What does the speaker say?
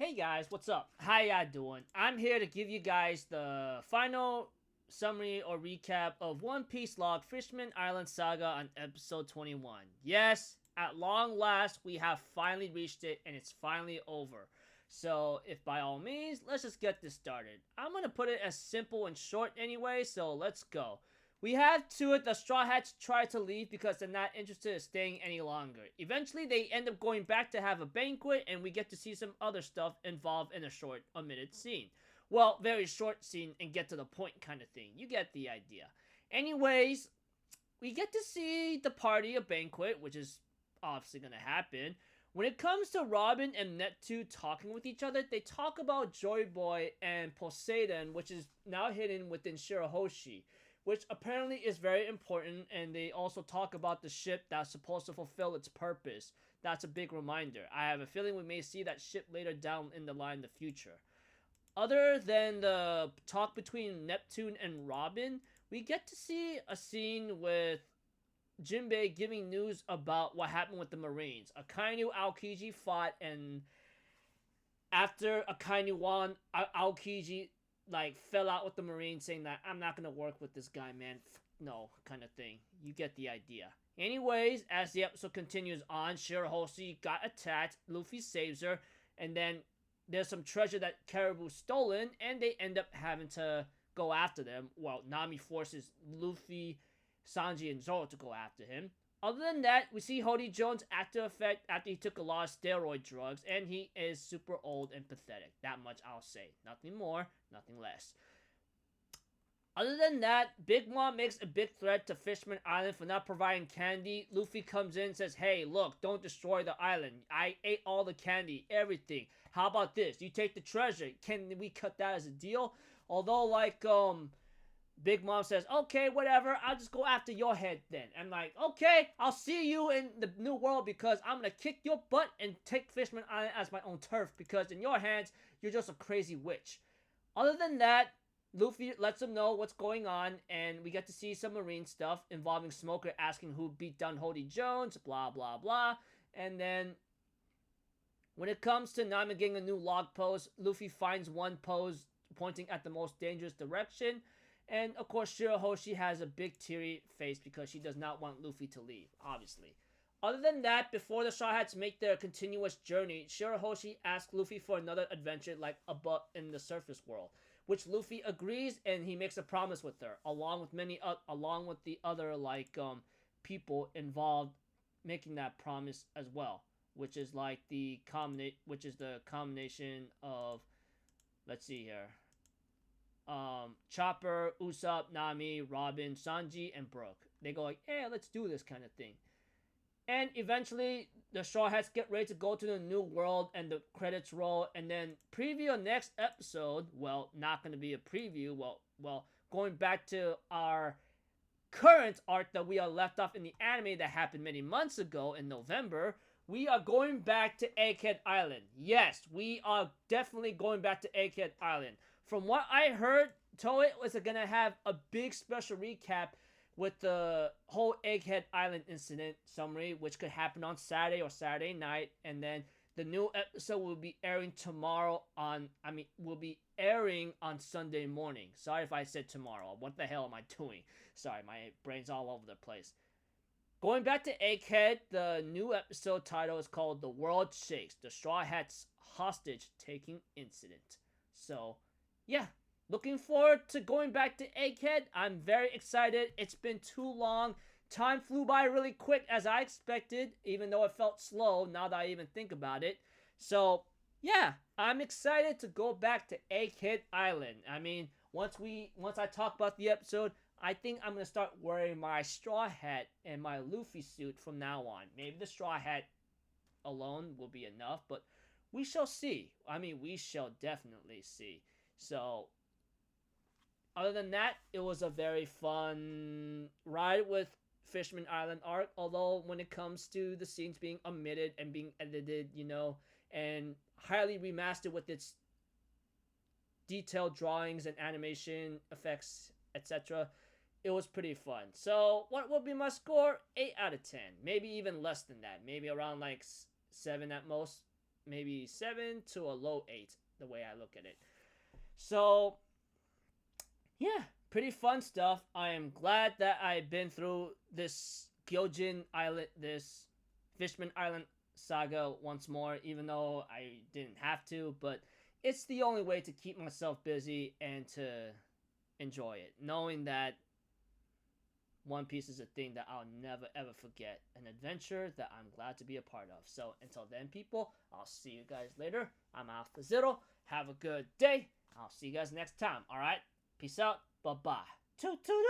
Hey guys, what's up? How y'all doing? I'm here to give you guys the final summary or recap of One Piece log Fish-Man Island Saga on episode 21. Yes, at long last, we have finally reached it and it's finally over. So, if by all means, let's just get this started. I'm gonna put it as simple and short anyway, so let's go. We have to it, the Straw Hats try to leave because they're not interested in staying any longer. Eventually, they end up going back to have a banquet, and we get to see some other stuff involved in a short, omitted scene. Well, very short scene and get to the point kind of thing. You get the idea. Anyways, we get to see the party, a banquet, which is obviously going to happen. When it comes to Robin and Neptune talking with each other, they talk about Joy Boy and Poseidon, which is now hidden within Shirahoshi, which apparently is very important, and they also talk about the ship that's supposed to fulfill its purpose. That's a big reminder. I have a feeling we may see that ship later down in the line in the future. Other than the talk between Neptune and Robin, we get to see a scene with Jinbei giving news about what happened with the Marines. Akainu Aokiji fought, and after Akainu won, Aokiji fell out with the Marines, saying that I'm not gonna work with this guy, man. No, kind of thing. You get the idea. Anyways, as the episode continues on, Shirahoshi got attacked. Luffy saves her, and then there's some treasure that Caribou stolen, and they end up having to go after them. Well, Nami forces Luffy, Sanji, and Zoro to go after him. Other than that, we see Hody Jones' after effect after he took a lot of steroid drugs, and he is super old and pathetic. That much I'll say. Nothing more, nothing less. Other than that, Big Mom makes a big threat to Fish-Man Island for not providing candy. Luffy comes in and says, hey, look, don't destroy the island. I ate all the candy, everything. How about this? You take the treasure. Can we cut that as a deal? Although, Big Mom says, okay, whatever, I'll just go after your head then. I'm like, okay, I'll see you in the new world because I'm going to kick your butt and take Fishman Island as my own turf because in your hands, you're just a crazy witch. Other than that, Luffy lets him know what's going on, and we get to see some marine stuff involving Smoker asking who beat down Hody Jones, blah, blah, blah. And then when it comes to Nami getting a new log pose, Luffy finds one pose pointing at the most dangerous direction. And, of course, Shirahoshi has a big teary face because she does not want Luffy to leave, obviously. Other than that, before the Straw Hats make their continuous journey, Shirahoshi asks Luffy for another adventure like above in the surface world, which Luffy agrees, and he makes a promise with her, along with the other people involved making that promise as well, which is the combination of, let's see here, Chopper, Usopp, Nami, Robin, Sanji, and Brook. They go hey, let's do this kind of thing. And eventually, the Straw Hats get ready to go to the new world, and the credits roll, and then preview next episode. Well, not going to be a preview. Well, going back to our current arc that we are left off in the anime that happened many months ago in November, we are going back to Egghead Island. Yes, we are definitely going back to Egghead Island. From what I heard, Toei was going to have a big special recap with the whole Egghead Island incident summary, which could happen on Saturday or Saturday night, and then the new episode will be airing on Sunday morning. Sorry if I said tomorrow. What the hell am I doing? Sorry, my brain's all over the place. Going back to Egghead, the new episode title is called The World Shakes, the Straw Hats Hostage-Taking Incident. So, yeah, looking forward to going back to Egghead. I'm very excited. It's been too long. Time flew by really quick as I expected, even though it felt slow now that I even think about it. So, yeah, I'm excited to go back to Egghead Island. I mean, once I talk about the episode, I think I'm going to start wearing my straw hat and my Luffy suit from now on. Maybe the straw hat alone will be enough, but we shall see. I mean, we shall definitely see. So, other than that, it was a very fun ride with Fish-Man Island arc. Although, when it comes to the scenes being omitted and being edited, and highly remastered with its detailed drawings and animation effects, etc., it was pretty fun. So, what will be my score? 8 out of 10. Maybe even less than that. Maybe around 7 at most. maybe 7 to a low 8, the way I look at it. So, yeah, pretty fun stuff. I am glad that I've been through this Gyojin Island, this Fish-Man Island Saga once more, even though I didn't have to, but it's the only way to keep myself busy and to enjoy it, knowing that One Piece is a thing that I'll never ever forget, an adventure that I'm glad to be a part of. So until then, people, I'll see you guys later. I'm Alpha Zero. Have a good day. I'll see you guys next time. All right, peace out. Bye bye. Toot toot.